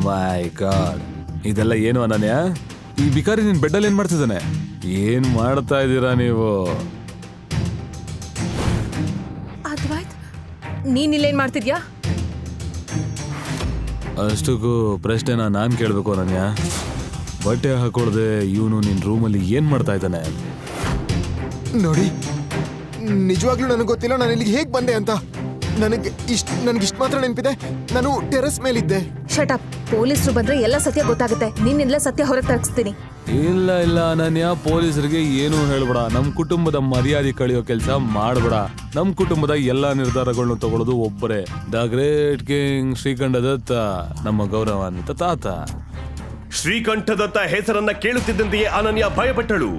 ಮೈ god, ಇದೆಲ್ಲ ಏನು ಅನನ್ಯ? ಈ ಬಿಕಾರಿ ನಿನ್ ಬೆಡ್ಡಲ್ಲಿ ಏನ್ ಮಾಡ್ತಿದ್ದಾನೆ? ಏನ್ ಮಾಡ್ತಾ ಇದ್ದೀರಾ ನೀವು? ಅದ್ವೈತ್, ನೀನ್ ಇಲ್ಲೇನ್ ಮಾಡ್ತಿದ್ಯಾ? ಅಷ್ಟಕ್ಕೂ ಪ್ರಶ್ನೆನ ನಾನ್ ಕೇಳ್ಬೇಕು ಅನನ್ಯ. ಬಟ್ಟೆ ಹಾಕೊಳ್ದೆ ಇವನು ನಿನ್ ರೂಮಲ್ಲಿ ಏನ್ ಮಾಡ್ತಾ ಇದ್ದಾನೆ? ನೋಡಿ, ನಿಜವಾಗ್ಲೂ ನನಗೆ ಗೊತ್ತಿಲ್ಲ ನಾನು ಇಲ್ಲಿಗೆ ಹೇಗೆ ಬಂದೆ ಅಂತ. ನನಗೆ ಇಷ್ಟ ಮಾತ್ರ ನೆನಪಿದೆ, ನಾನು ಟೆರೆಸ್ ಮೇಲಿದ್ದೆ. Shut up. ಪೊಲೀಸರು ಬಂದ್ರೆ ಎಲ್ಲ ಸತ್ಯ ಗೊತ್ತಾಗುತ್ತೆ. ನೀನಿಂದಲೇ ಸತ್ಯ ಹೊರಗೆ ತರಿಸ್ತೀನಿ. ಇಲ್ಲ ಇಲ್ಲ ಅನನ್ಯ, ಪೊಲೀಸರಿಗೆ ಏನೂ ಹೇಳ್ಬೇಡ. ನಮ್ ಕುಟುಂಬದ ಮರ್ಯಾದೆ ಕಳಿಯೋ ಕೆಲಸ ಮಾಡ್ಬೇಡ. ನಮ್ ಕುಟುಂಬದ ಎಲ್ಲಾ ನಿರ್ಧಾರಗಳನ್ನು ತಗೊಳ್ಳೋದು ಒಬ್ಬರೇ, ದ ಗ್ರೇಟ್ ಕಿಂಗ್ ಶ್ರೀಕಂಠದತ್ತ, ನಮ್ಮ ಗೌರವಾನ್ವಿತ ತಾತ. ಶ್ರೀಕಂಠದತ್ತ ಹೆಸರನ್ನ ಕೇಳುತ್ತಿದ್ದಂತೆಯೇ ಅನನ್ಯ ಭಯಪಟ್ಟಳು.